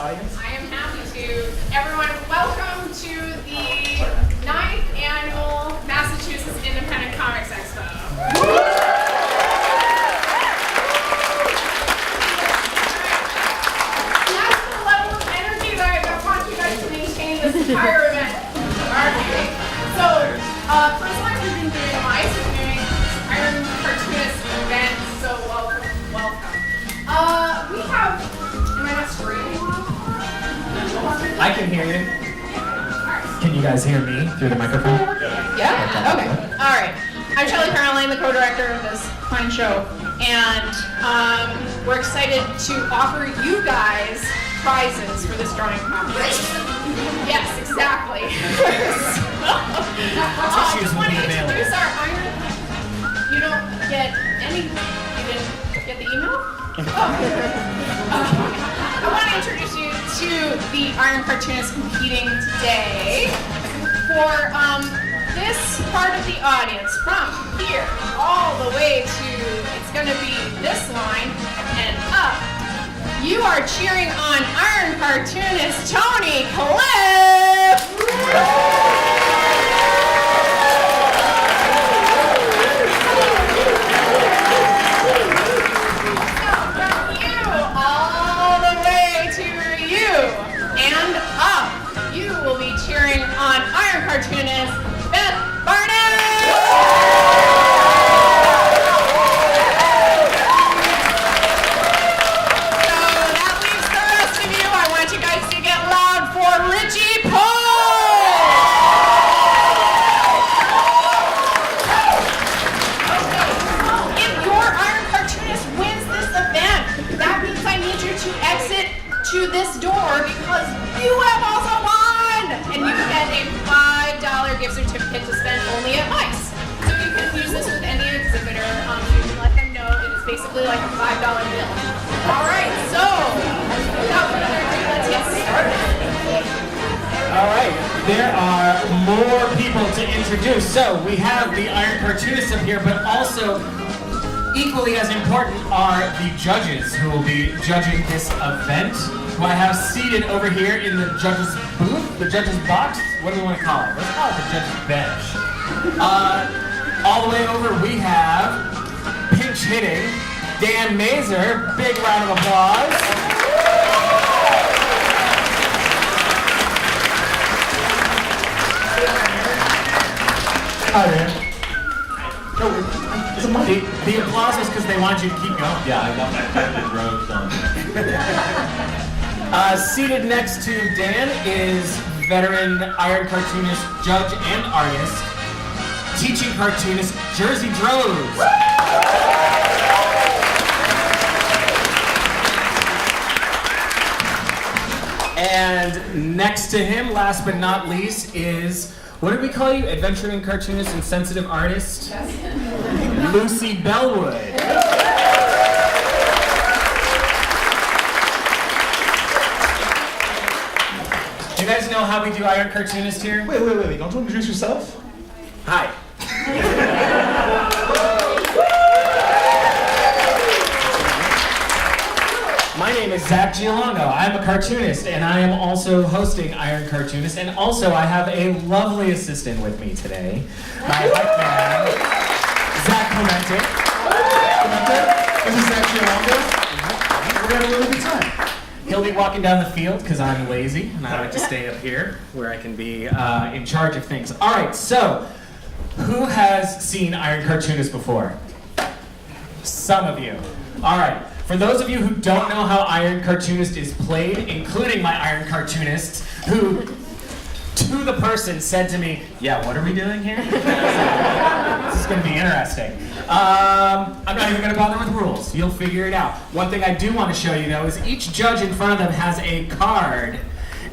audience? I am happy to. Everyone, welcome to the 9th annual Massachusetts Independent Comics Expo. That's the level of energy that I want you guys to maintain this entire event. Okay. So, first time we've been doing mice, we're doing Iron Cartoonist event, so welcome. We have, am I not screaming? I can hear you. Can you guys hear me through the microphone? Yeah? Okay. All right. I'm Shelley Caroline, the co-director of this fine show, and we're excited to offer you guys prizes for this drawing competition. Yes, exactly. I just want to introduce our Iron. You don't get any. You didn't get the email? I want to introduce you to the Iron Cartoonist competing today. For this part of the audience, from here all the way to, it's going to be this line and up, you are cheering on Iron Cartoonist Tony Cliff! And up, you will be cheering on Iron Cartoonist Beth Barnett! So that leaves the rest of you. I want you guys to get loud for Richie Pope! Okay, if your Iron Cartoonist wins this event, that means I need you to exit to this door because you have also won! And you get a $5 gift certificate to spend only at Mike's. So you can use this with any exhibitor. You can let them know it is basically like a $5 bill. Alright, so without further ado, let's get started. Alright, there are more people to introduce. So we have the Iron Cartoonist up here, but also equally as important are the judges who will be judging this event, who I have seated over here in the judges' booth, the judges' box. What do we want to call it? Let's call it the judges' bench. All the way over we have pinch hitting Dan Mazur. Big round of applause. Hi, man. The applause is because they want you to keep going. Yeah, I got my Jerzy Drozd on. Seated next to Dan is veteran Iron Cartoonist, judge and artist, teaching cartoonist Jerzy Drozd. And next to him, last but not least, is, what did we call you? Adventuring cartoonist and sensitive artist? Yes. Lucy Bellwood. You guys know how we do Iron Cartoonist here? Wait. Don't you introduce yourself? Hi. My name is Zack Giallongo. I'm a cartoonist, and I am also hosting Iron Cartoonist, and also I have a lovely assistant with me today. My hype man, Zack Giallongo. This is Zack Giallongo. We're having a really good time. He'll be walking down the field because I'm lazy, and I like to stay up here where I can be in charge of things. All right, so who has seen Iron Cartoonist before? Some of you. All right. For those of you who don't know how Iron Cartoonist is played, including my Iron Cartoonists, who, to the person, said to me, yeah, what are we doing here? This is going to be interesting. I'm not even going to bother with rules. You'll figure it out. One thing I do want to show you, though, is each judge in front of them has a card,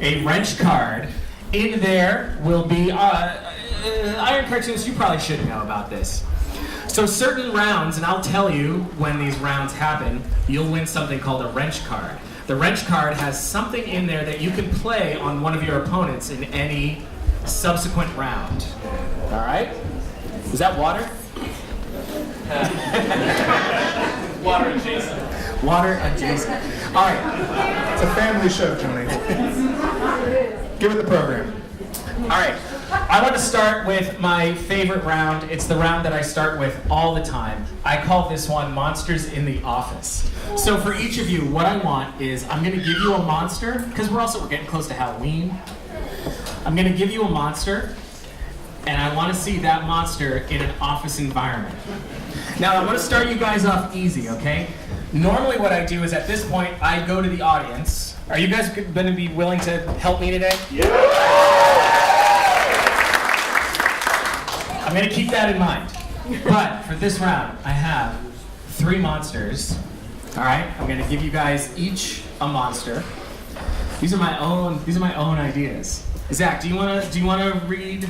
a wrench card. In there will be, Iron Cartoonist, you probably should know about this. So certain rounds, and I'll tell you when these rounds happen, you'll win something called a wrench card. The wrench card has something in there that you can play on one of your opponents in any subsequent round. All right? Is that water? Water adjacent. Water adjacent. All right. It's a family show, Tony. Give it the program. All right. I want to start with my favorite round. It's the round that I start with all the time. I call this one Monsters in the Office. So for each of you, what I want is I'm going to give you a monster, because we're getting close to Halloween. I'm going to give you a monster, and I want to see that monster in an office environment. Now, I want to start you guys off easy, okay? Normally what I do is at this point, I go to the audience. Are you guys going to be willing to help me today? I'm going to keep that in mind. But for this round, I have 3 monsters. All right, I'm going to give you guys each a monster. These are my own ideas. Zach, do you want to read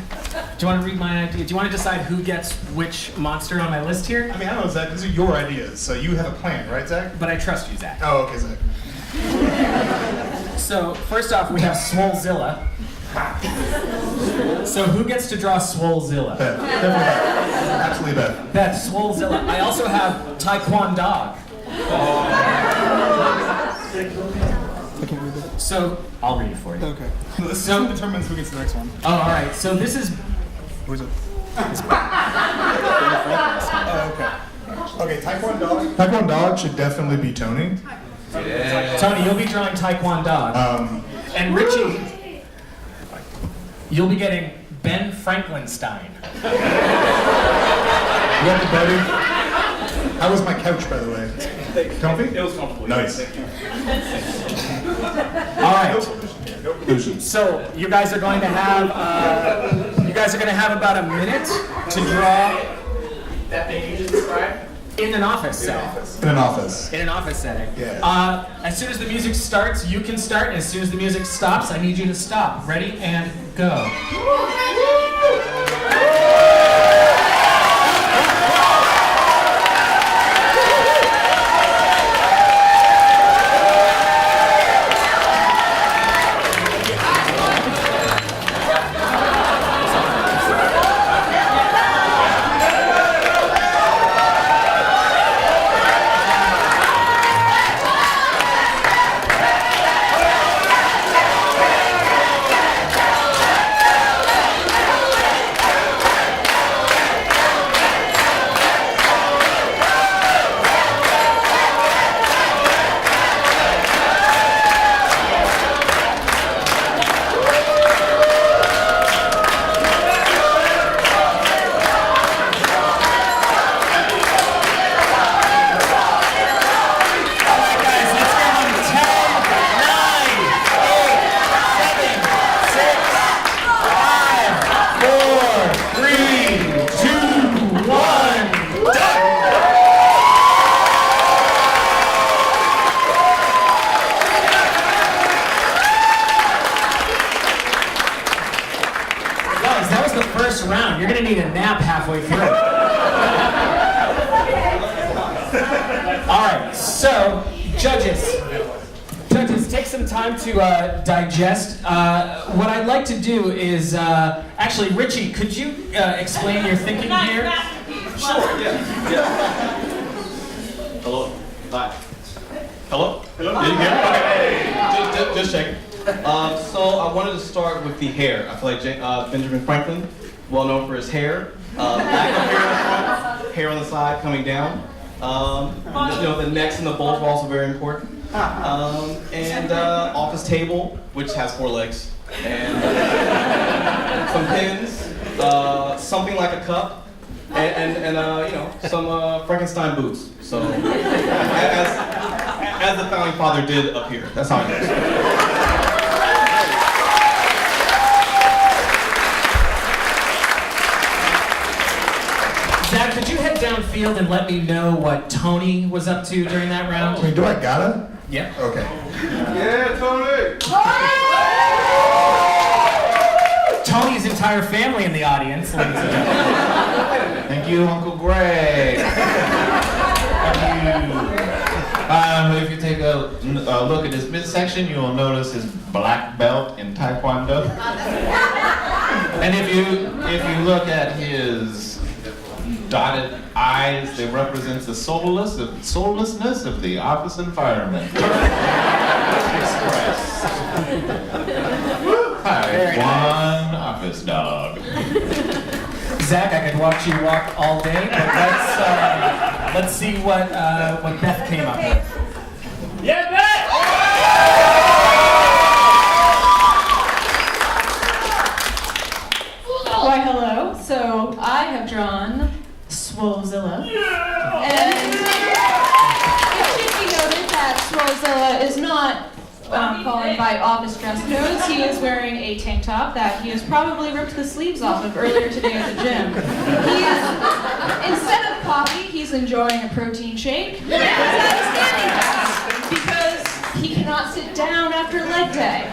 my idea? Do you want to decide who gets which monster on my list here? I mean, I don't know, Zach. These are your ideas, so you have a plan, right, Zach? But I trust you, Zach. Oh, okay, Zach. So first off, we have Swollezilla. So who gets to draw Swollezilla? Beth. Definitely Beth. Absolutely Beth. Beth, Swollezilla. I also have Taekwondo. I can't read that. So I'll read it for you. Okay. This determines who gets the next one. Oh, all right. So this is. Who is it? Oh, okay. Okay, Taekwondo. Taekwondo should definitely be Tony. Tony, you'll be drawing Taekwondo. And Richie, you'll be getting Ben Franklinstein. You got the buddy? How was my couch, by the way? Comfy? It was comfortable. Nice. All right. No pollution. So you guys are going to have about a minute to draw that thing you just described in an office setting. In an office. In an office setting. Yeah. As soon as the music starts, you can start. And as soon as the music stops, I need you to stop. Ready and go. Round. You're going to need a nap halfway through. All right, so judges, take some time to digest. What I'd like to do is, actually, Richie, could you explain your thinking here? Sure, yeah. Hello? Hi. Hello? Hello? Did you hear me? Okay. Just checking. So I wanted to start with the hair. I feel like Benjamin Franklin, well known for his hair. Lack of hair in the front, hair on the side coming down. The necks and the bowls are also very important. And office table, which has 4 legs. And some pins, something like a cup, and some Frankenstein boots. So, as the founding father did up here. That's how it is. Zach, could you head downfield and let me know what Tony was up to during that round? Wait, do I gotta? Yeah. Okay. Yeah, Tony! Tony's entire family in the audience, ladies and gentlemen. Thank you, Uncle Greg. If you take a look at his midsection, you will notice his black belt in Taekwondo. And if you look at his dotted I's. They represent the soullessness of the office environment. Express. Hi, one office dog. Zach, I could watch you walk all day, but let's see what Beth came up with. Yeah, Beth! Why, hello. So I have drawn Swolezilla. And it should be noted that Swolezilla is not following by office dress codes. He is wearing a tank top that he has probably ripped the sleeves off of earlier today at the gym. He is, instead of coffee, he's enjoying a protein shake. And he's at a standing desk because he cannot sit down after leg day.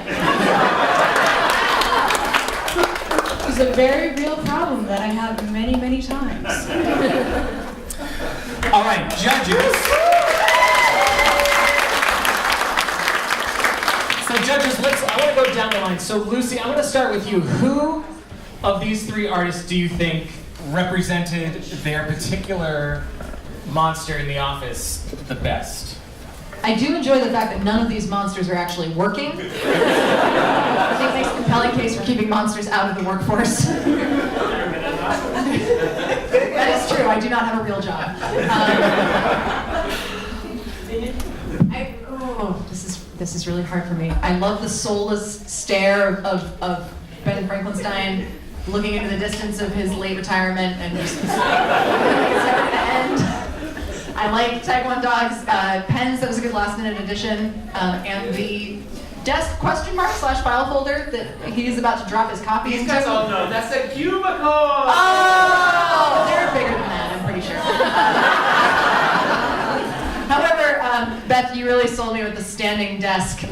It's a very real problem that I have many, many times. All right, judges. So judges, I want to go down the line. So Lucy, I'm going to start with you. Who of these three artists do you think represented their particular monster in the office the best? I do enjoy the fact that none of these monsters are actually working. I think it makes a compelling case for keeping monsters out of the workforce. That is true, I do not have a real job. This is really hard for me. I love the soulless stare of Ben Frankenstein looking into the distance of his late retirement and just it's never gonna end. I like Taekwondo Dog's pens, that was a good last minute addition, and the desk !/file folder that he's about to drop his copy into. Oh no, that's a cubicle! Oh, they're bigger than that, I'm pretty sure. However, Beth, you really sold me with the standing desk.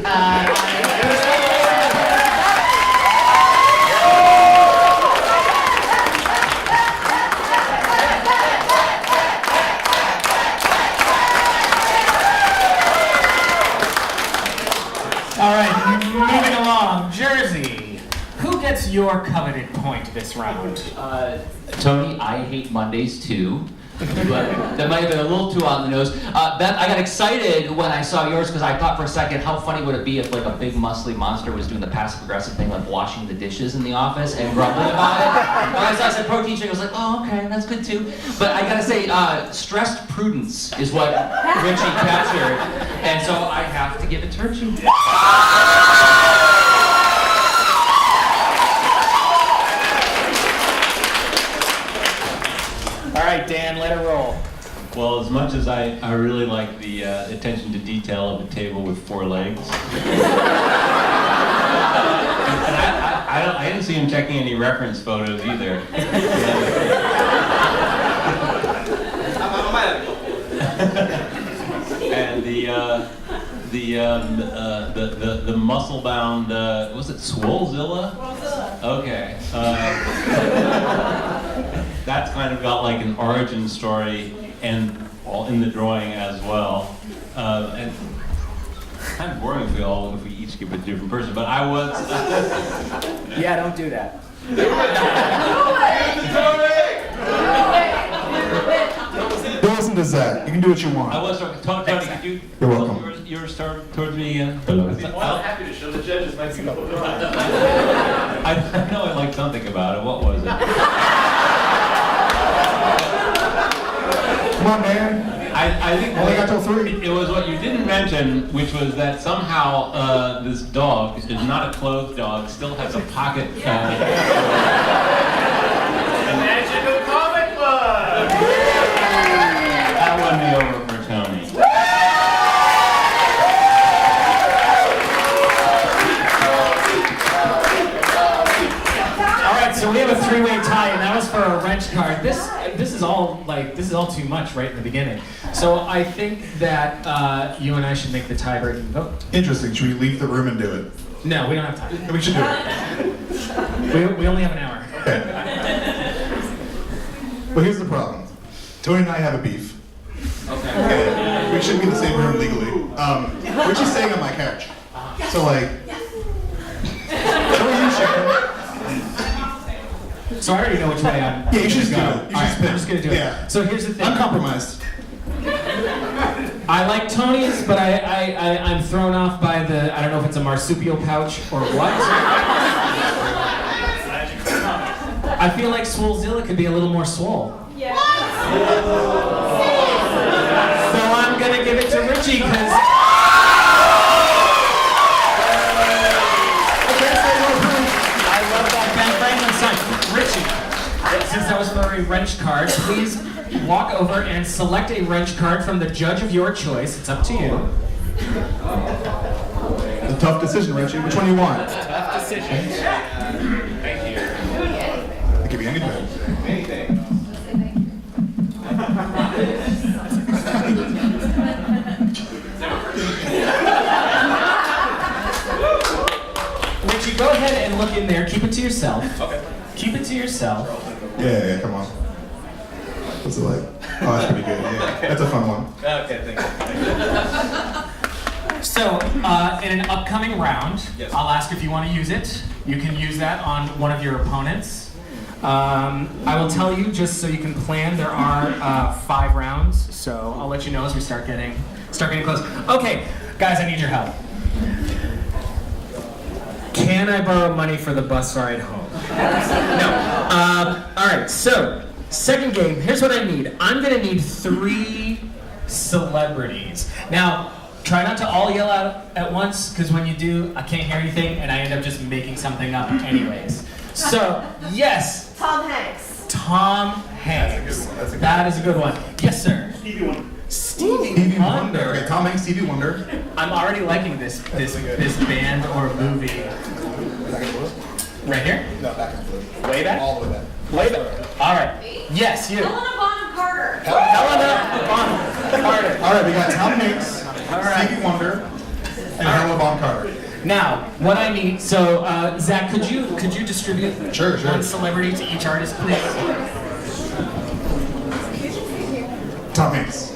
All right, moving along. Jerzy, who gets your coveted point this round? Tony, I hate Mondays too. But that might have been a little too on the nose. Beth, I got excited when I saw yours because I thought for a second, how funny would it be if like a big muscly monster was doing the passive-aggressive thing like washing the dishes in the office and grumbling about it. When I said protein shake, I was like, oh, okay, that's good too. But I gotta say, stressed prudence is what Richie captured, and so I have to give it to Richie. All right, Dan, let it roll. Well, as much as I really like the attention to detail of a table with 4 legs. And I didn't see him checking any reference photos either. And the muscle-bound, was it Swolezilla? Okay. That's kind of got like an origin story and all in the drawing as well. And kind of boring if we each give it a different person, but I was. Yeah, don't do that. Don't listen to Zach. You can do what you want. I was Tony, could you? You're welcome. You were starting towards me again. I'm happy to show the judges my single. I know I liked something about it. What was it? Come on, man. I think Only got till 3. it was what you didn't mention, which was that somehow this dog is not a clothed dog, still has a pocket. Magical comic book! That won me over for Tony. All right, so we have a 3-way tie, and that was for a wrench card. This is all too much right in the beginning. So I think that you and I should make the tie-breaking vote. Interesting. Should we leave the room and do it? No, we don't have time. We should do it. We only have an hour. Okay. Well, here's the problem. Tony and I have a beef. Okay. We shouldn't be in the same room legally. Richie's staying on my couch. So like, so are you, Sharon? So I already know which way I'm Yeah, you should just do go. it. You All should right, just I'm just gonna do it. Yeah. So here's the thing. Uncompromised. I like Tony's, but I'm thrown off by the, I don't know if it's a marsupial pouch or what. I feel like Swollzilla could be a little more swole. Yeah. So I'm gonna give it to Richie because I love that Ben Franklin sign. Richie, since that was for a wrench card, please walk over and select a wrench card from the judge of your choice. It's up to you. It's a tough decision, Richie. Which one do you want? Tough decision. Thank you. It could be anything. Anything. Richie, go ahead and look in there. Keep it to yourself. Okay. Keep it to yourself. Yeah, come on. What's it like? Oh, that's pretty good. Yeah, that's a fun one. Okay, thank you. So, in an upcoming round, Yes. I'll ask if you want to use it. You can use that on one of your opponents. I will tell you, just so you can plan, there are 5 rounds, so I'll let you know as we start getting close. Okay, guys, I need your help. Can I borrow money for the bus ride home? No. All right, so second game, here's what I need. I'm gonna need 3 celebrities. Now, try not to all yell out at once, because when you do, I can't hear anything, and I end up just making something up anyways. So, yes. Tom Hanks. Tom Hanks. That is a good one. Yes, sir. Stevie Wonder. Stevie Wonder. Okay, Tom Hanks, Stevie Wonder. I'm already liking this band or movie. Right here? No, back and forth. Way back? All the way back. Way back. All right. Yes, you. Helena Bonham Carter. Helena Bonham Carter. All right, we got Tom Hanks, All right. Stevie Wonder, and Helena Bonham Carter. Now, what I need, so Zach, could you distribute Sure. one celebrity to each artist, please? Tom Hanks.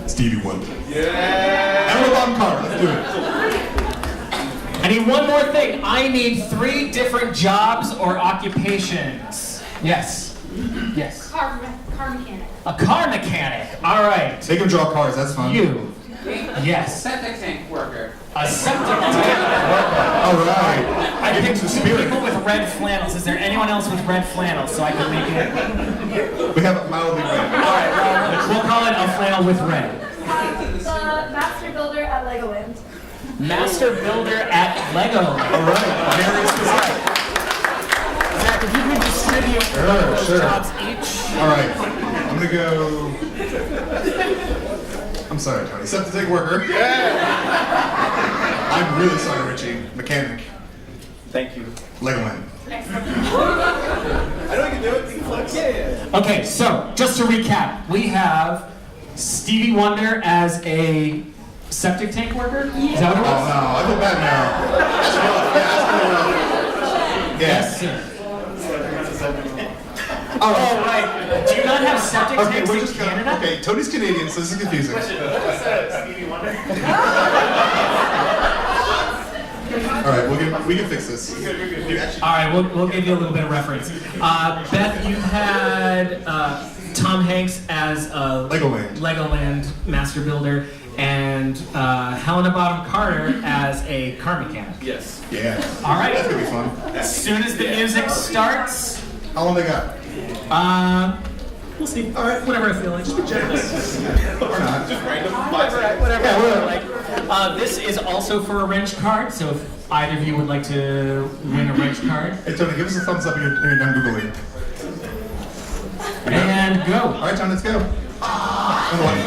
Stevie Wonder. Yeah. Helena Bonham Carter. Let's do it. I need one more thing. I need 3 different jobs or occupations. Yes. Yes. Car mechanic. A car mechanic. All right. They can draw cars. That's fun. You. Yes. Septic tank worker. A septic tank worker. All right. I Give him picked some 2 spirit. people with red flannels. Is there anyone else with red flannels so I can make it? We have a mildly red. All right. Well, we'll call it a flannel with red. The master builder at Legoland. Master builder at Lego. All right. Very specific. Zach, if you could distribute those Sure. jobs each. All right. I'm gonna go. I'm sorry, Tony. Septic tank worker. Yeah. I'm really sorry, Richie. Mechanic. Thank you. Legoland. I know you can do it. You can flex. Yeah. Okay, so just to recap, we have Stevie Wonder as a septic tank worker. Is that what it Oh was? no, I feel bad now. That's rough. Yeah, that's Yes, pretty rough. sir. Oh, right. Do you not have septic Okay, tanks we're in just gonna. Canada? Okay, Tony's Canadian, so this is confusing. Stevie Wonder. All right, we can fix this. All right, we'll give you a little bit of reference. Beth, you had Tom Hanks as a Legoland master builder, and Helena Bonham Carter as a car mechanic. Yes. Yeah. All right. That's gonna be fun. As soon as the music starts, How long they got? we'll see. All right, whatever I feel like. Just be generous. Or not? Just random. Whatever I feel like. This is also for a wrench card, so if either of you would like to win a wrench card. Hey Tony, give us a thumbs up when you're done googling. And go. All right, Tony, let's go. And one.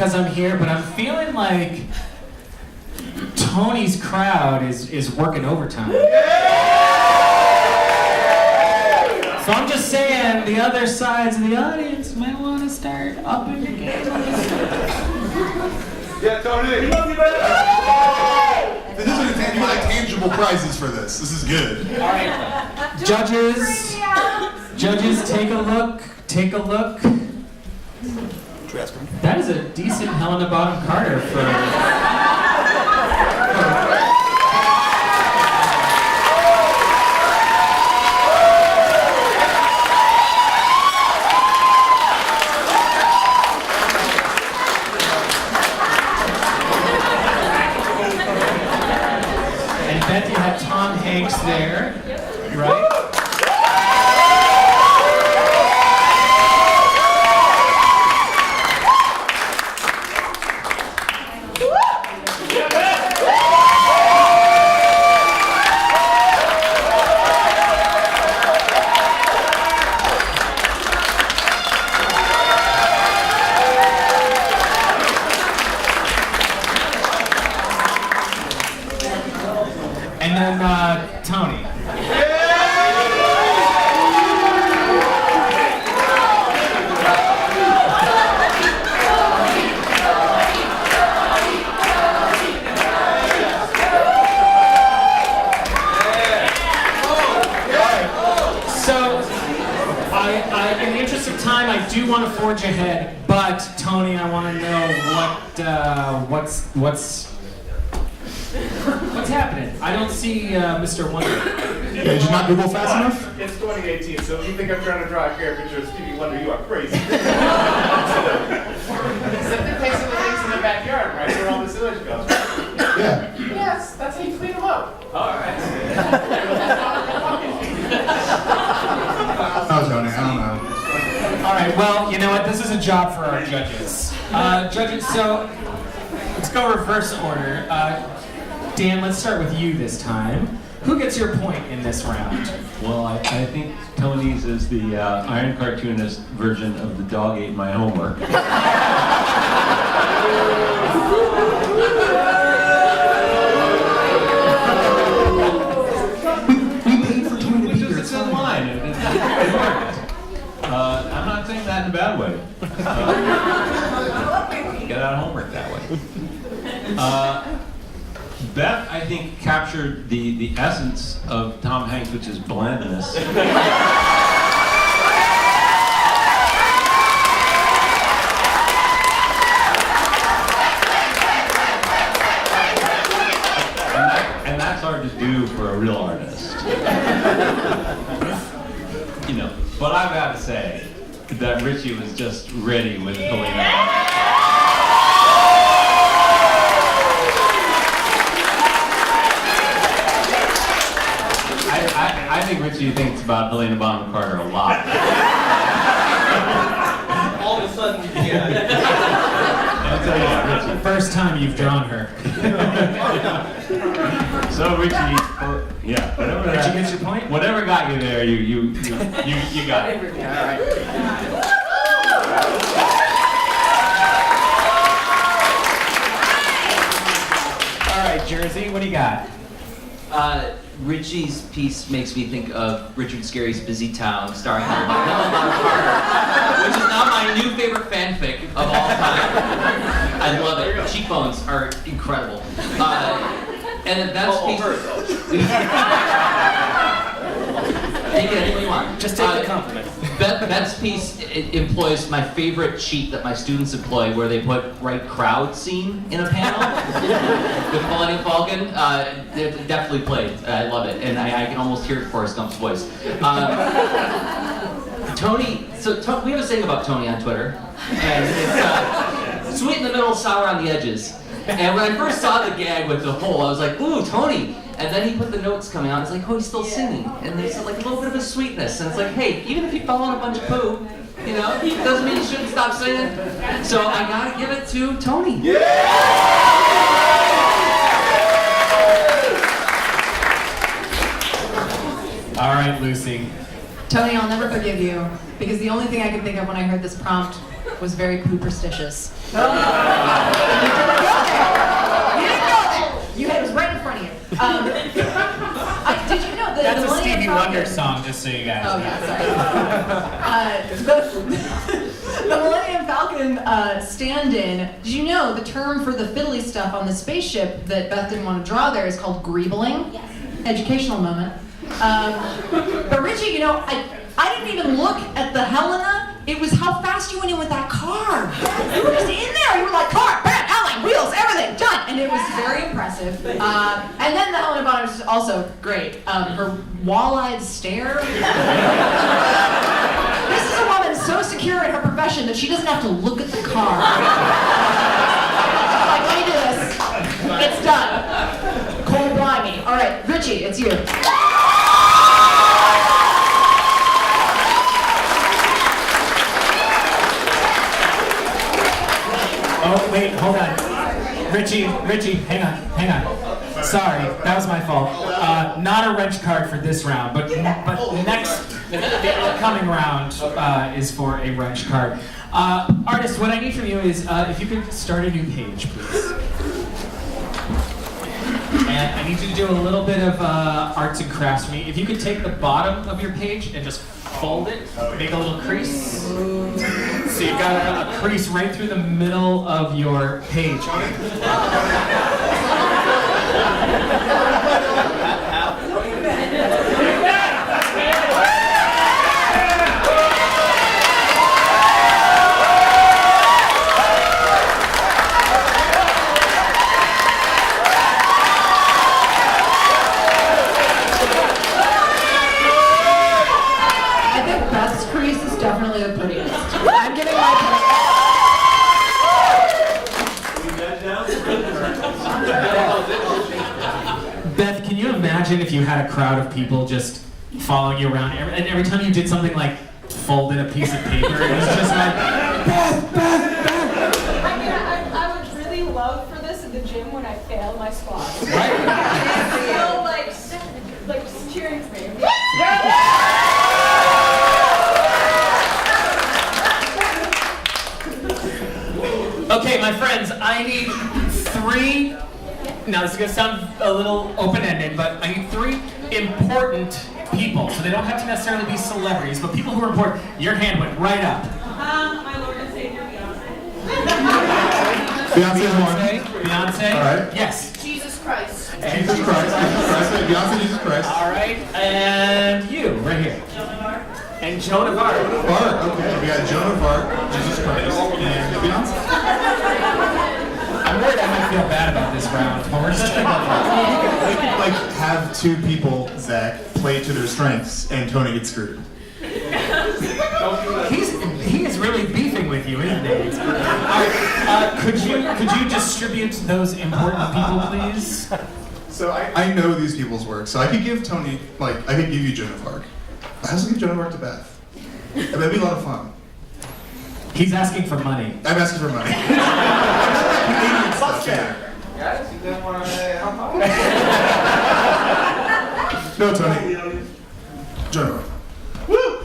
because I'm here, but I'm feeling like Tony's crowd is working overtime. So I'm just saying, the other sides of the audience might want to start upping the game. Yeah, Tony. You got tangible prizes for this. This is good. All right, judges, take a look. Take a look. That is a decent Helena Bonham Carter for. Beth, you had Tom Hanks there, right? And then Tony. So, in the interest of time, I do want to forge ahead, but Tony, I want to know what's happening? I don't see Mr. Wonder. Yeah, did you not Google fast enough? It's 2018, so if you think I'm trying to draw a caricature of Stevie Wonder, you are crazy. Except it takes some of the things in the backyard, right? Where all the sewage goes. Yeah. Yes, that's how you clean them up. All right. No, Tony, I don't know. All right, well, you know what? This is a job for our judges. Judges, so let's go reverse order. Dan, let's start with you this time. Who gets your point in this round? Well, I think Tony's is the Iron Cartoonist version of the dog ate my homework. It's in line. It worked. I'm not saying that in a bad way. Get out of homework that way. Beth, I think, captured the essence of Tom Hanks, which is blandness. And that's hard to do for a real artist. You know, but I've got to say that Richie was just ready with Helena. I think Richie thinks about Helena Bonham Carter a lot. All of a sudden, yeah. I'll tell you that, Richie. First time you've drawn her. So Richie, yeah, whatever. Did you get your point? Whatever got you there, you got it. All right, Jerzy, what do you got? Richie's piece makes me think of Richard Scarry's Busy Town, starring Helena Bonham Carter, which is now my new favorite fanfic of all time. I love it. Cheekbones are incredible. And that's take it any way you want. Just take the compliment. Beth's piece employs my favorite cheat that my students employ, where they put right crowd scene in a panel with Millennium Falcon. It definitely played. I love it, and I can almost hear Forrest Gump's voice. Tony, we have a saying about Tony on Twitter, and it's sweet in the middle, sour on the edges. And when I first saw the gag with the hole, I was like, ooh, Tony. And then he put the notes coming out, it's like, oh, he's still singing. And there's like a little bit of a sweetness. And it's like, hey, even if you fell on a bunch of poo, you know, it doesn't mean you shouldn't stop singing. So I gotta give it to Tony. All right, Lucy. Tony, I'll never forgive you, because the only thing I could think of when I heard this prompt was very pooperstitious. You didn't go there! You didn't go there! It was right in front of you. Did you know that That's the a Millennium Stevie Falcon- Wonder song, just so you guys Oh, know. yeah, sorry. The Millennium Falcon stand-in, did you know the term for the fiddly stuff on the spaceship that Beth didn't want to draw there is called greebling? Yes. Educational moment. But Richie, you know, I didn't even look at the Helena. It was how fast you went in with that car. You were just in there. You were like, car, bam, outline, wheels, everything, done. And it was very impressive. And then the Helena Bonham was also great. Her wall-eyed stare. This is a woman so secure in her profession that she doesn't have to look at the car. Like, let me do this. It's done. Cold blimey. All right, Richie, it's you. Oh, wait, hold on. Richie, hang on. Sorry, that was my fault. Not a wrench card for this round, but next, the upcoming round is for a wrench card. Artist, what I need from you is if you could start a new page, please. And I need you to do a little bit of arts and crafts for me. If you could take the bottom of your page and just fold it, make a little crease. So you've got a crease right through the middle of your page. Definitely the prettiest. I'm giving my Beth, can you imagine if you had a crowd of people just following you around, and every time you did something like folded a piece of paper, it was just like, Beth! I mean, I would really love for this at the gym when I fail my squats. Right? So, like just cheering for me. Okay, my friends, I need 3, now this is going to sound a little open-ended, but I need 3 important people. So they don't have to necessarily be celebrities, but people who are important. Your hand went right up. My Lord and Savior, Beyonce. Beyonce's one. Beyonce? All right. Yes. Jesus Christ. Jesus Christ. Beyonce, Jesus Christ. All right, and you, right here. And Joan of Arc. Arc, okay. We got Joan of Arc, Jesus Christ, and Beyonce. I'm worried I might feel bad about this round, but we're just gonna go for We could, like, have 2 people, Zach, play to their strengths, and Tony gets screwed. He is really beefing with you, isn't he? Could you distribute those important people, please? So I know these people's work, so I could give Tony, I could give you Joan of Arc. I also give Joan of Arc to Beth. And that'd be a lot of fun. He's asking for money. I'm asking for money. Canadian stuff here. Guys, you didn't want to help out? No, Tony. Joan of Arc. Woo!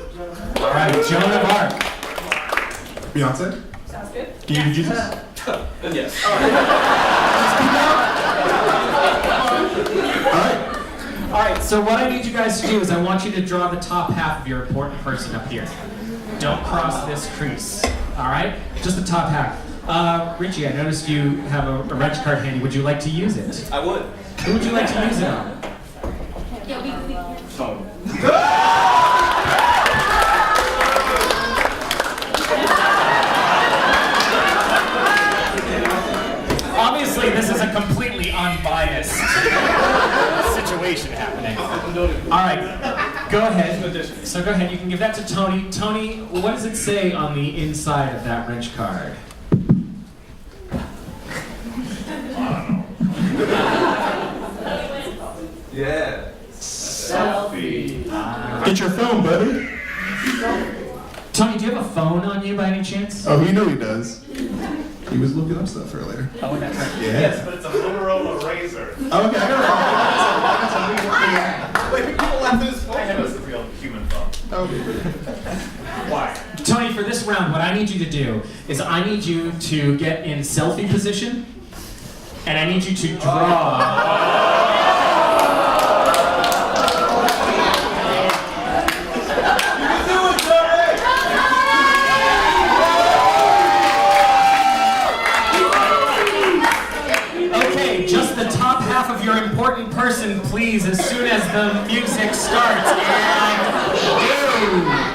All right, Joan of Arc. Beyonce? Sounds good. Can you do Jesus? Yes. All right, so what I need you guys to do is I want you to draw the top half of your important person up here. Don't cross this crease, all right? Just the top half. Richie, I noticed you have a wrench card handy. Would you like to use it? I would. Who would you like to use it on? Yeah, we Tony. Obviously, this is a completely unbiased situation happening. All right, go ahead. So go ahead, you can give that to Tony. Tony, what does it say on the inside of that wrench card? Yeah. Selfie. Get your phone, buddy. Tony, do you have a phone on you by any chance? Oh, you know he does. He was looking up stuff earlier. Oh, that's right. Yeah. Yes, but it's a Motorola Razor. Oh, okay, I got it. Wait, people laugh at his phone. I know it's a real human phone. Why? Tony, for this round, what I need you to do is I need you to get in selfie position, and I need you to draw. Of your important person, please, as soon as the music starts. And do.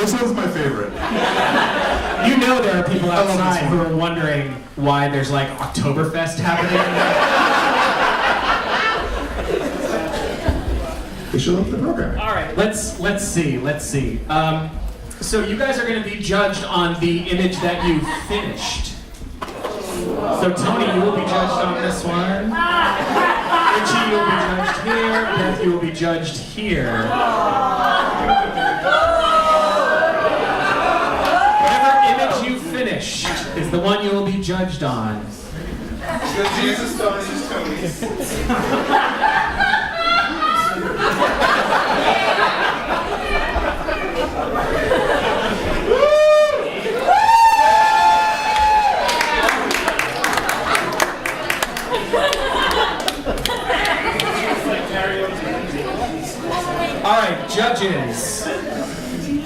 This one's my favorite. You know there are people outside who are wondering why there's like Oktoberfest happening. They should love the program. All right, let's see. So you guys are going to be judged on the image that you finished. So Tony, you will be judged on this one. Richie, you will be judged here. Beth, you will be judged here. Whatever image you finished is the one you will be judged on. The Jesus Tony is Tony's. All right, judges.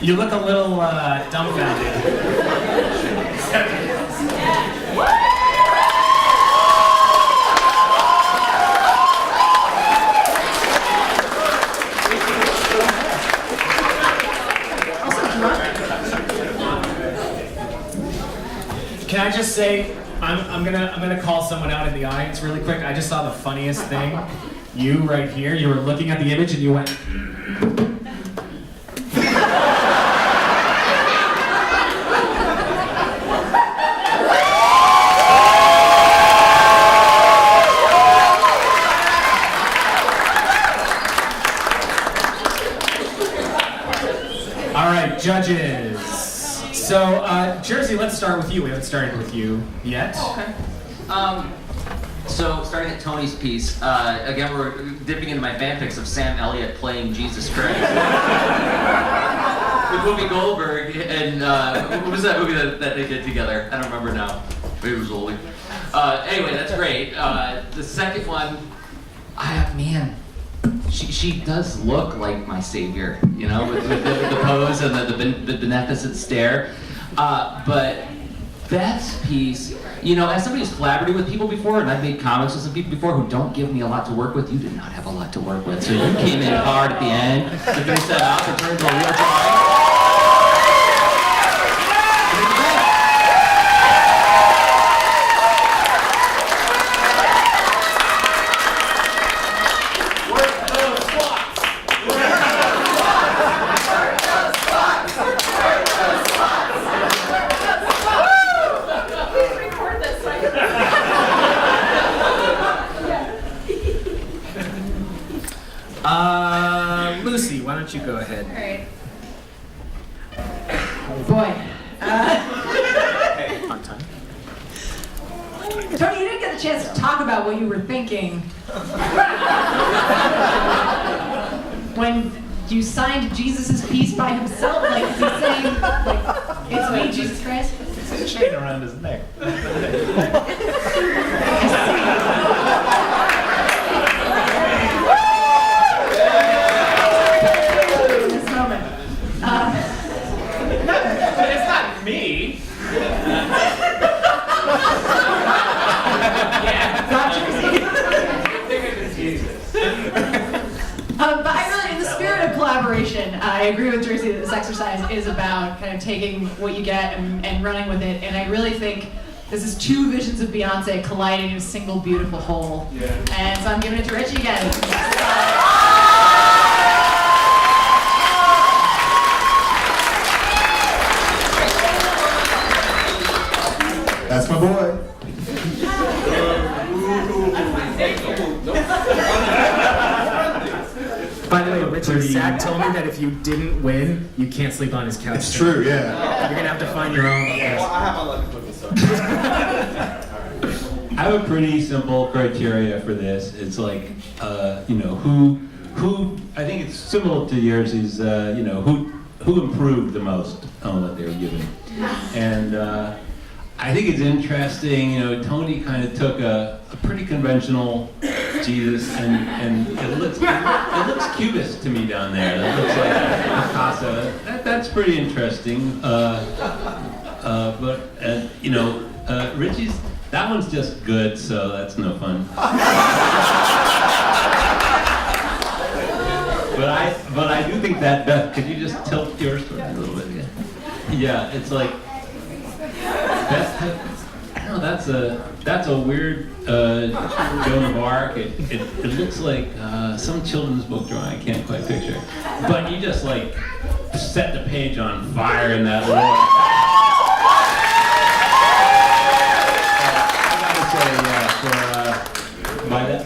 You look a little dumbfounded. Can I just say, I'm gonna call someone out in the audience really quick. I just saw the funniest thing. You right here, you were looking at the image and you went. All right, judges. So, Jerzy, let's start with you. We haven't started with you yet. Okay. So, starting at Tony's piece, again, we're dipping into my fanfics of Sam Elliott playing Jesus Christ. With Whoopi Goldberg, and what was that movie that they did together? I don't remember now. Maybe it was old. Anyway, that's great. The second one, man, she does look like my savior, you know, with the pose and the beneficent stare. But Beth's piece, You know, as somebody who's collaborated with people before, and I've made comics with some people before who don't give me a lot to work with, you did not have a lot to work with. So you came in hard at the end to finish that off and turn into a real drawing. Lucy, why don't you go ahead? All right. Boy. On time. Tony, you didn't get the chance to talk about what you were thinking when you signed Jesus' piece by himself. Like, is he saying, like, it's me, Jesus Christ? It's a chain around his neck. This moment. It's not me. But I really, in the spirit of collaboration, I agree with Jerzy that this exercise is about kind of taking what you get and running with it. And I really think this is two visions of Beyonce colliding in a single beautiful whole. Yeah. And so I'm giving it to Richie again. That's my boy. By the way, Richard, Zack told me that if you didn't win, you can't sleep on his couch. It's true, yeah. You're gonna have to find your own. I have my lucky cookies, so. I have a pretty simple criteria for this. It's like, you know, who, I think it's similar to yours, is, you know, who improved the most on what they were given. And I think it's interesting, you know, Tony kind of took a pretty conventional Jesus, and it looks cubist to me down there. It looks like Picasso. That's pretty interesting. But you know, Richie's, that one's just good, so that's no fun. But I do think that, Beth, could you just tilt yours a little bit again? Yeah, it's like Beth. I don't know. That's a weird Joan of Arc. It looks like some children's book drawing. I can't quite picture. But you just like set the page on fire in that lore.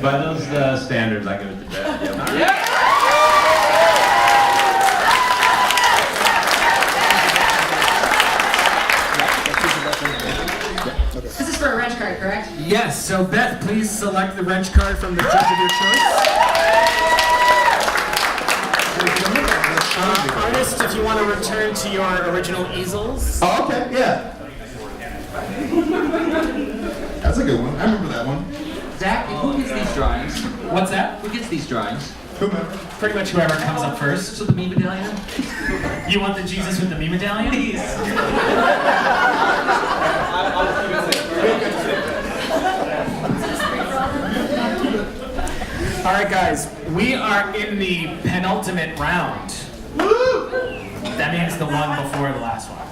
By those standards, I give it to Beth. Yeah. This is for a wrench card, correct? Yes, so Beth, please select the wrench card from the judge of your choice. Artist, if you want to return to your original easels. Oh, okay, yeah. That's a good one. I remember that one. Zack, who gets these drawings? What's that? Who gets these drawings? Whomever. Pretty much whoever comes up first. So the me medallion? You want the Jesus with the me medallion? Please. All right, guys, we are in the penultimate round. Woo! That means the one before the last one.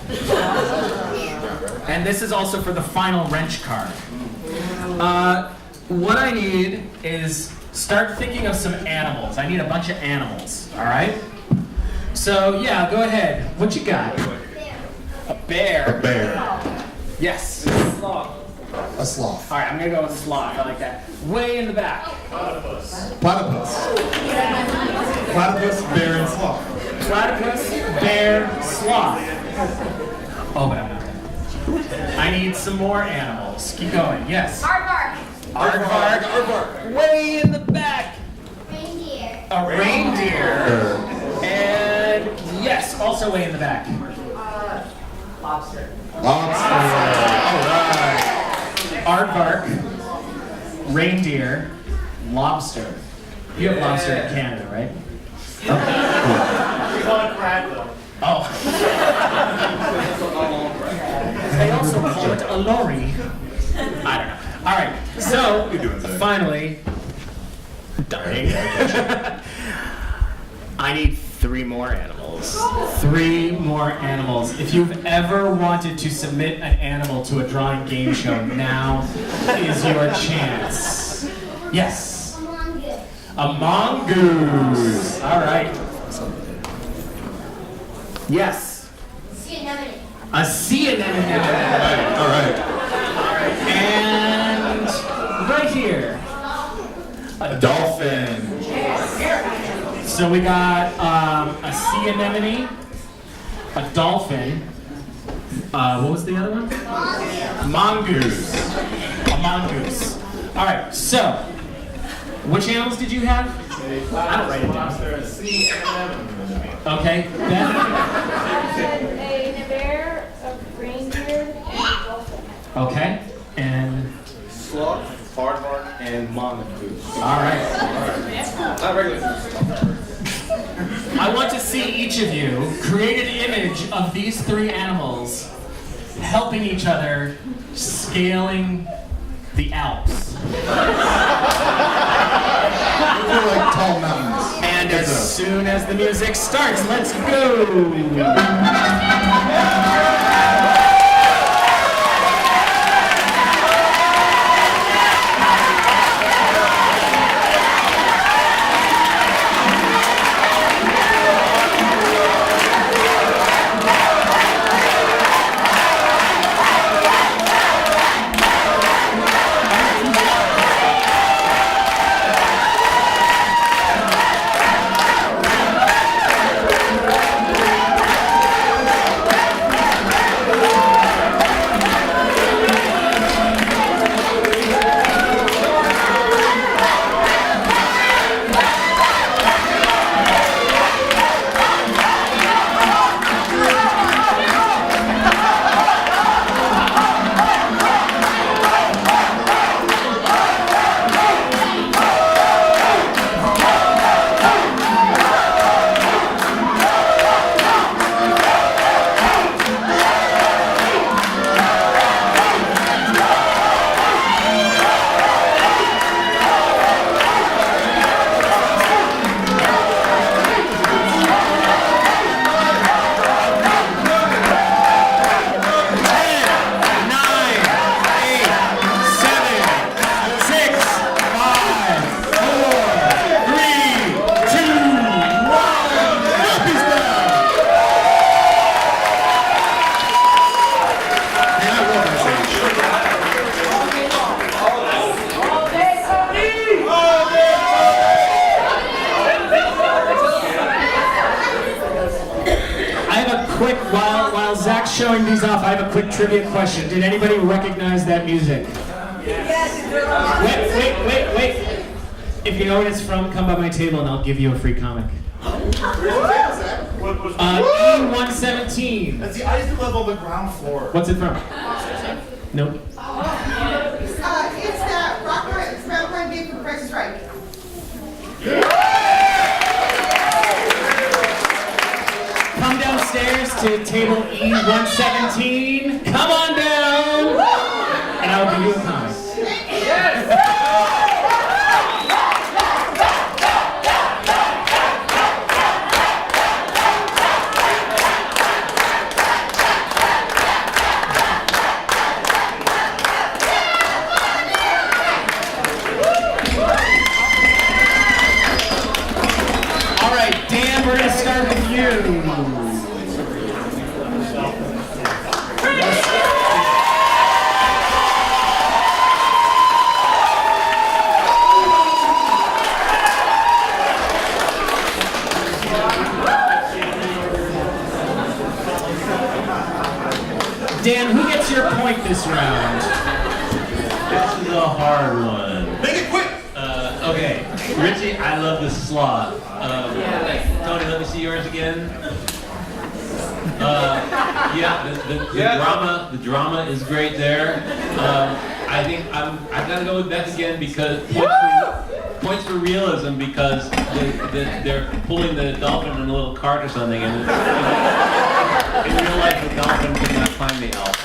And this is also for the final wrench card. What I need is start thinking of some animals. I need a bunch of animals, all right? So, yeah, go ahead. What you got? A bear. A bear. Yes. Sloth. A sloth. All right, I'm gonna go with sloth. I like that. Way in the back. Platypus. Platypus, bear, and sloth. Platypus, bear, sloth. Oh, but I'm not done. I need some more animals. Keep going. Yes. Aardvark. Aardvark. Way in the back. Reindeer. A reindeer. And yes, also way in the back. Lobster. Lobster. All right. Aardvark, reindeer, lobster. You have lobster in Canada, right? We call it crab, though. Oh. They also call it a lorry. All right, so What are you doing today? finally, dying. I need 3 more animals. 3 more animals. If you've ever wanted to submit an animal to a drawing game show, now is your chance. Yes. A mongoose. All right. Yes. A sea anemone. All right. And right here, a dolphin. So we got a sea anemone, a dolphin. What was the other one? Mongoose. A mongoose. All right. So, which animals did you have? I don't write it down. Okay. Beth? A bear, a reindeer, and a dolphin. Okay. And Sloth, aardvark, and mongoose. all right. Not regular. I want to see each of you create an image of these 3 animals helping each other scaling the Alps. They're like tall mountains. And as soon as the music starts, let's go! Zach's showing these off, I have a quick trivia question. Did anybody recognize that music? Wait. If you know what it's from, come by my table and I'll give you a free comic. E117. That's the ice level on the ground floor. What's it from? Nope. It's that rocker. It's Round One Game for Price is Right. Come downstairs to table E117. Come on down, and I'll give you a comic. All right, Dan, we're going to start with you. Dan, who gets your point this round? This is a hard one. Make it quick! Okay, Richie, I love the sloth. Tony, let me see yours again. The drama is great there. I think I've got to go with Beth again because points for realism because they're pulling the dolphin in a little cart or something, and in real life the dolphin could not climb the Alps.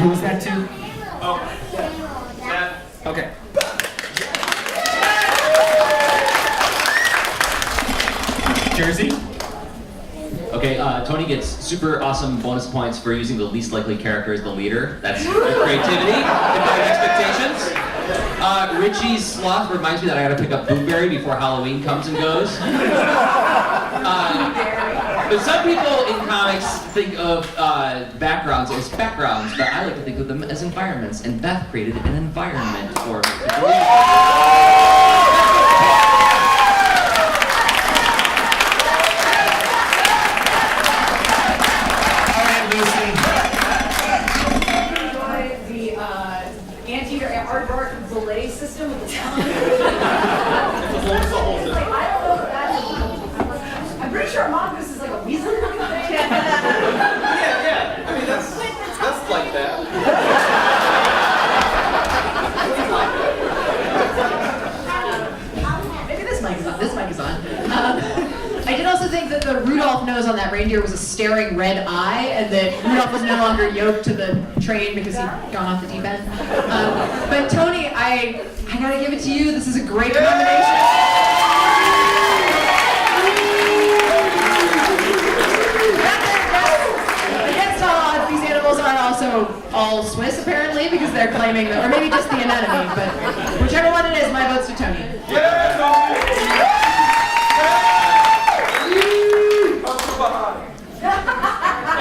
who was that to? Oh. Okay. Jerzy? Okay, Tony gets super awesome bonus points for using the least likely character as the leader. That's creativity, defying expectations. Richie's sloth reminds me that I gotta pick up Blueberry before Halloween comes and goes. But some people in comics think of backgrounds as backgrounds, but I like to think of them as environments, and Beth created an environment for me to believe. Belay system with the tongue. I'm pretty sure Mongoose is like a weasel. Yeah. I mean, that's like that. Maybe this mic is on. This mic is on. I did also think that the Rudolph nose on that reindeer was a staring red eye, and that Rudolph was no longer yoked to the train because he'd gone off the deep end. But Tony, I gotta give it to you. This is a great combination. Against all odds, these animals are also all Swiss apparently because they're claiming that, or maybe just the anatomy. But whichever one it is, my vote's to Tony.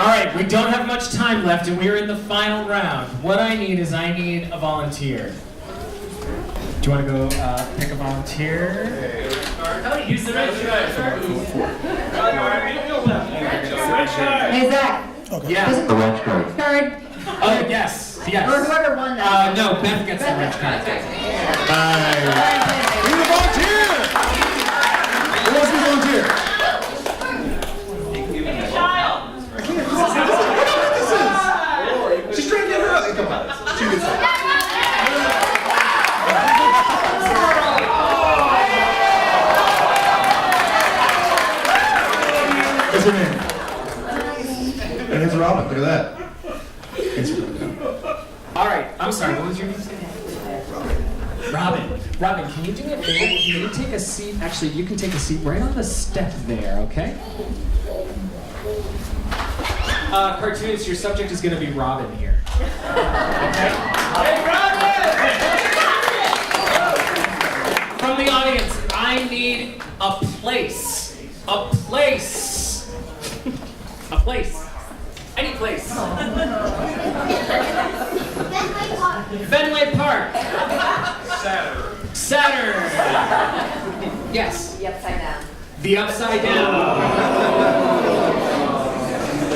All right, we don't have much time left, and we're in the final round. What I need is a volunteer. Do you want to go pick a volunteer? Tony, use the red card. Hey Zach. Yeah. The red card. Card. Oh yes. Or whoever won that. No, Beth gets the red card. Who's the volunteer? Who wants to be volunteer? She's trying to get her out. Come on. She gets it. What's her name? Her name's Robin. Look at that. All right. I'm sorry. What was your name? Robin. Robin, can you do me a favor? Can you take a seat? Actually, you can take a seat right on the step there. Okay. Cartoonist, your subject is going to be Robin here. Okay? Hey, Robin! From the audience, I need a place. A place. A place. Any place. Fenway Park. Saturn. Yes. The upside down. The upside down.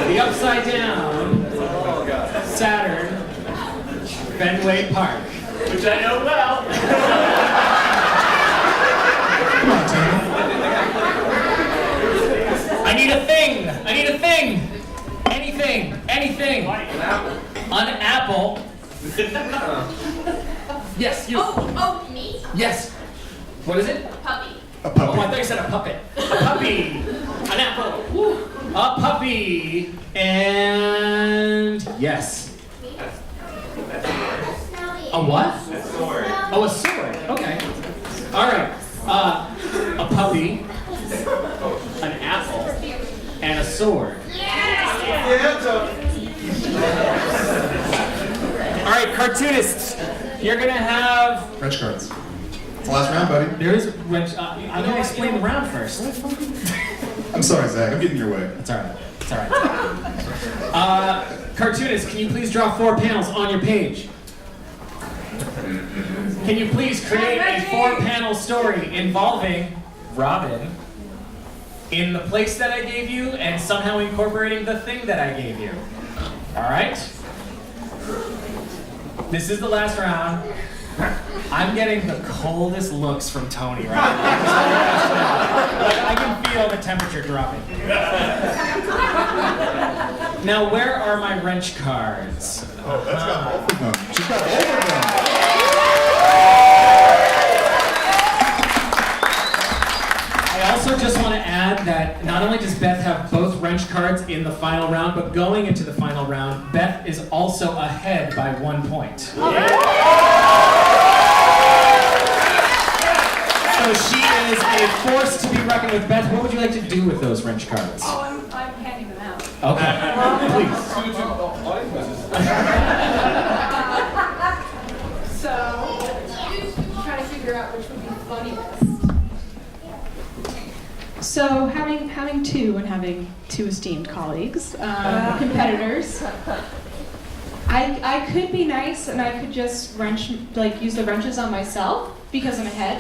The upside down. Saturn. Fenway Park. Which I know well. Come on, Tony. I need a thing. I need a thing. Anything. Anything. An apple. Yes, you. Oh, me? Yes. What is it? Puppy. A puppy. Oh, I thought you said a puppet. A puppy. An apple. Woo. A puppy. And yes. A what? A sword. Oh, a sword. Okay. All right. A puppy. An apple. And a sword. All right, cartoonists. You're gonna have. Wrench cards. It's the last round, buddy. There is. I'm gonna explain the round first. I'm sorry, Zach. I'm getting in your way. It's all right. It's all right. Cartoonist, can you please draw 4 panels on your page? Can you please create a 4-panel story involving Robin in the place that I gave you and somehow incorporating the thing that I gave you? All right? This is the last round. I'm getting the coldest looks from Tony right now. Like, I can feel the temperature dropping. Now, where are my wrench cards? Oh, that's got both of them. She's got both of them. I also just want to add that not only does Beth have both wrench cards in the final round, but going into the final round, Beth is also ahead by 1 point. So she is a force to be reckoned with. Beth, what would you like to do with those wrench cards? Oh, I'm handing them out. Okay, please. So, trying to figure out which would be funniest. So, having two and having two esteemed colleagues, competitors, I could be nice and I could just use the wrenches on myself because I'm ahead,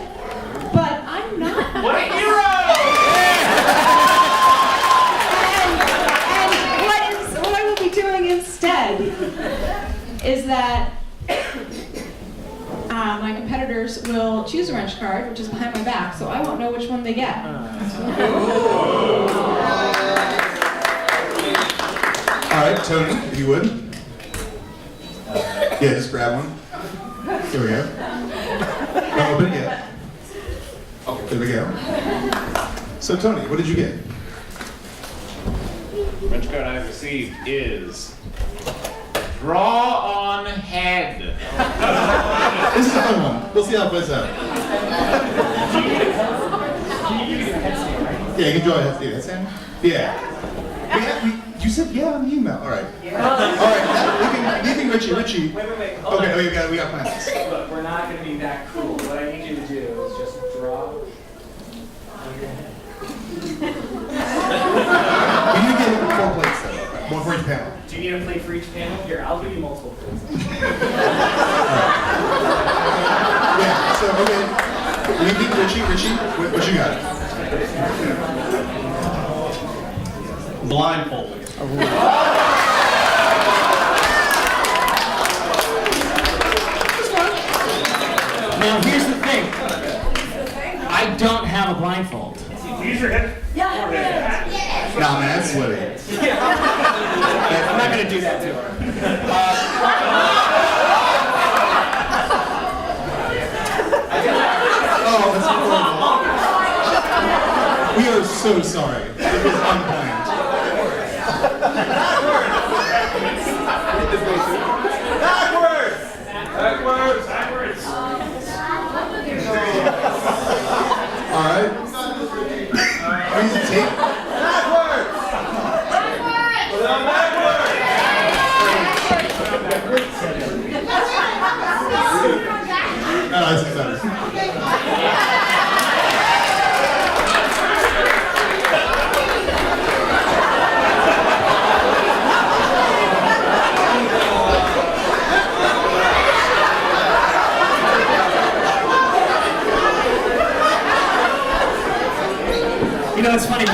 but I'm not. What a hero! And what I will be doing instead is that my competitors will choose a wrench card, which is behind my back, so I won't know which one they get. All right, Tony, if you would. Yeah, just grab one. Here we go. Don't open it yet. Okay, there we go. So, Tony, what did you get? The wrench card I received is Draw on Head. This is a fun one. We'll see how it plays out. Yeah, you can draw a head stand. Yeah. You said yeah on the email. All right. All right. Leaving Richie. Wait. Okay. We got plans. Look, we're not going to be that cruel. What I need you to do is just draw on your head. We need to get 4 plates though. One for each panel. Do you need a plate for each panel? Here, I'll give you multiple plates. Yeah. So okay. Leaving Richie. What you got? Blindfold. Now, here's the thing. I don't have a blindfold. Use your head. Nah, man, that's sweaty. I'm not going to do that to her. Oh, that's horrible. We are so sorry. It was unplanned. Backwards. All right. Use the tape. Backwards. No, that's better. You know, it's funny.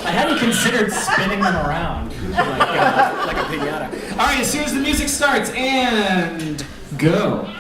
I hadn't considered spinning them around like a pinata. All right, as soon as the music starts, and go. Go!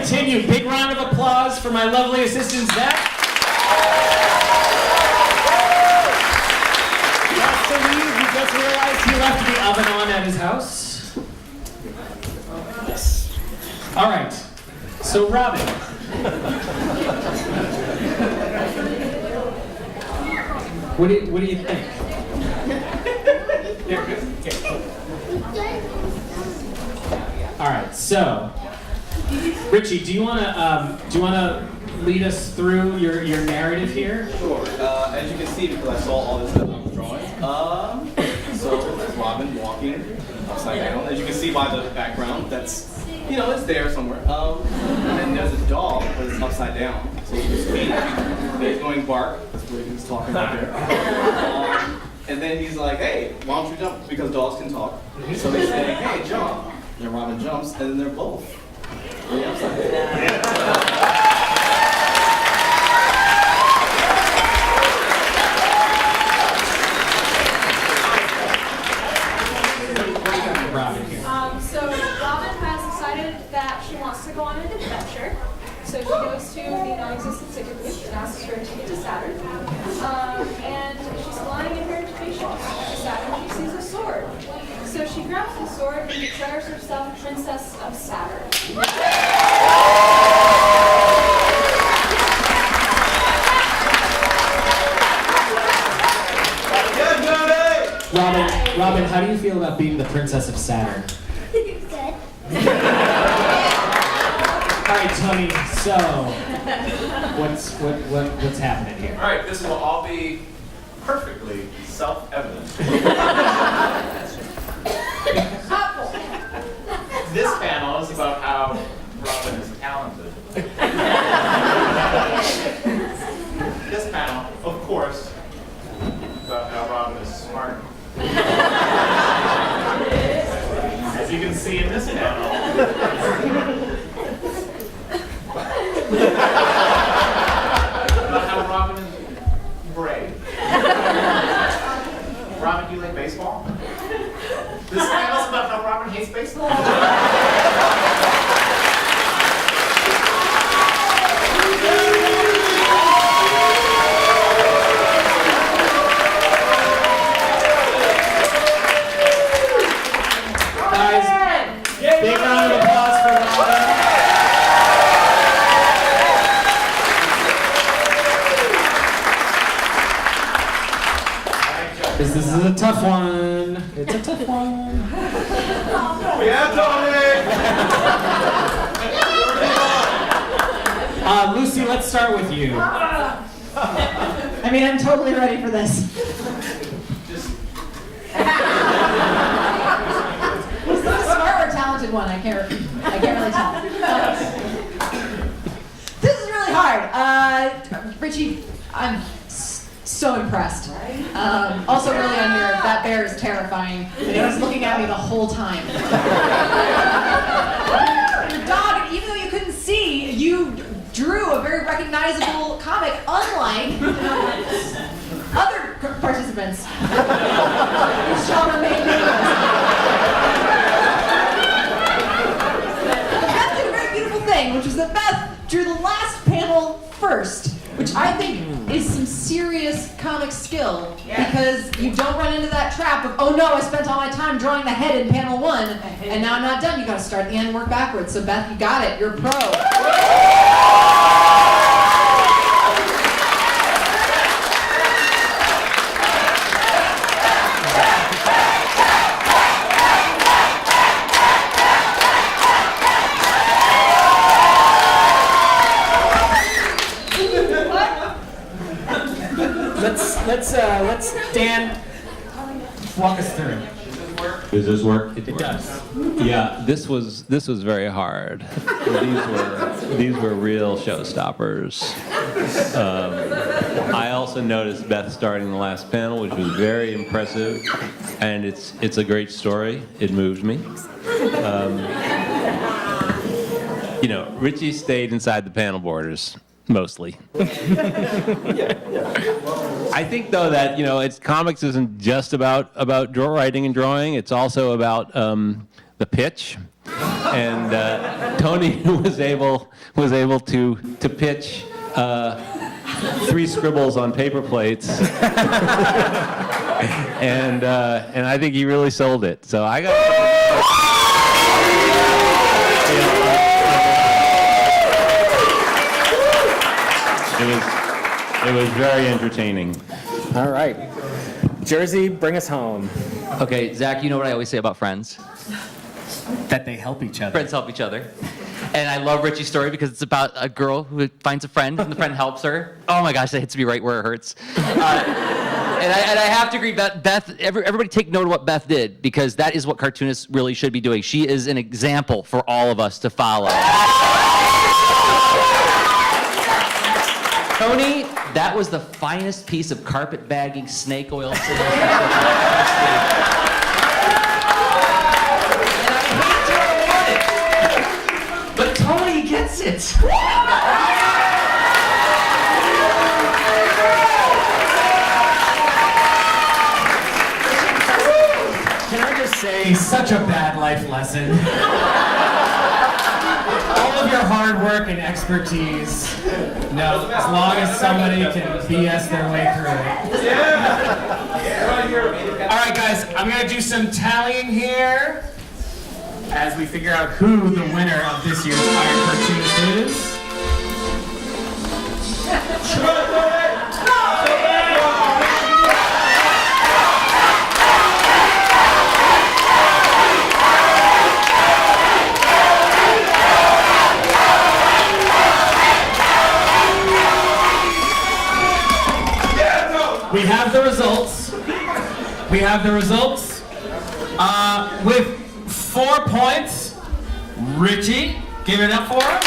continue. Big round of applause for my lovely assistant, Zach. Has to leave. He just realized he left the oven on at his house. Yes. All right. So, Robin. What do you think? Here. All right. So, Richie, do you wanna lead us through your narrative here? Sure. As you can see, because I saw all this stuff I was drawing. So that's Robin walking upside down. As you can see by the background, that's, it's there somewhere. And then there's a dog, but it's upside down. So you can see he's going bark. That's what he was talking about there. And then he's like, hey, why don't you jump? Because dogs can talk. So they say, hey, jump. And Robin jumps, and then they're both really upside down. So Robin has decided that she wants to go on an adventure. So she goes to the non-existent ticket booth and asks for a ticket to Saturn. And she's flying in her spaceship to Saturn. She sees a sword. So she grabs the sword and declares herself Princess of Saturn. Robin, how do you feel about being the Princess of Saturn? Good. All right, Tony. So, what's happening here? All right, this will all be perfectly self-evident. This panel is about how Robin is talented. This panel, of course, is about how Robin is smart. As you can see in this panel, about how Robin is brave. Robin, do you like baseball? This panel's about how Robin hates baseball. Big round of applause for Robin. This is a tough one. It's a tough one. Yeah, Tony! Lucy, let's start with you. I mean, I'm totally ready for this. Was that a smart or talented one? I can't really tell. This is really hard. Richie, I'm so impressed. Also really on your, that bear is terrifying. And he was looking at me the whole time. Your dog, even though you couldn't see, you drew a very recognizable comic, unlike other participants. Shauna made Beth did a very beautiful thing, which was that Beth drew the last panel first, which I think is some serious comic skill, because you don't run into that trap of, oh no, I spent all my time drawing the head in panel 1, and now I'm not done. You gotta start at the end and work backwards. So Beth, you got it. You're a pro. Let's Dan walk us through. Does this work? It does. Yeah, this was very hard. These were real showstoppers. I also noticed Beth starting the last panel, which was very impressive, and it's a great story. It moved me. Richie stayed inside the panel borders. Mostly. I think though that comics isn't just about writing and drawing. It's also about the pitch, and Tony was able to pitch 3 scribbles on paper plates, and I think he really sold it. So I got. It was very entertaining. All right. Jerzy, bring us home. Okay, Zach, you know what I always say about friends? That they help each other. Friends help each other. And I love Richie's story because it's about a girl who finds a friend and the friend helps her. Oh my gosh, that hits me right where it hurts. And I have to agree, Beth, everybody take note of what Beth did, because that is what cartoonists really should be doing. She is an example for all of us to follow. Tony, that was the finest piece of carpetbagging snake oil sales. And I hate to award it, but Tony gets it. Can I just say, such a bad life lesson. All of your hard work and expertise. No, as long as somebody can BS their way through it. All right, guys, I'm going to do some tallying here as we figure out who the winner of this year's Iron Cartoonist is. We have the results. We have the results. With 4 points, Richie, give it up for him.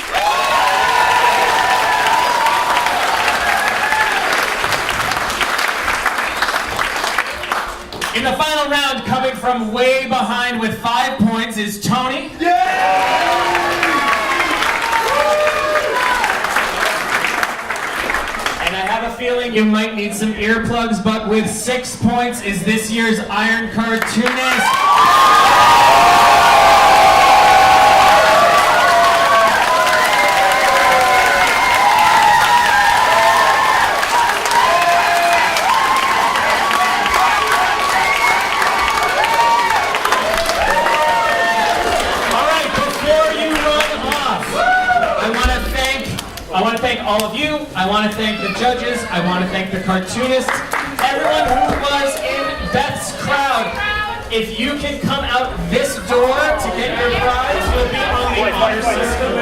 In the final round, coming from way behind with 5 points, is Tony. And I have a feeling you might need some earplugs, but with 6 points is this year's Iron Cartoonist. I want to thank all of you. I want to thank the judges. I want to thank the cartoonists. Everyone who was in Beth's crowd. If you can come out this door to get your prize, you'll be on the honor system.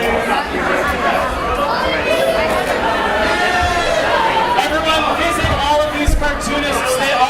Everyone visit all of these cartoonists. They are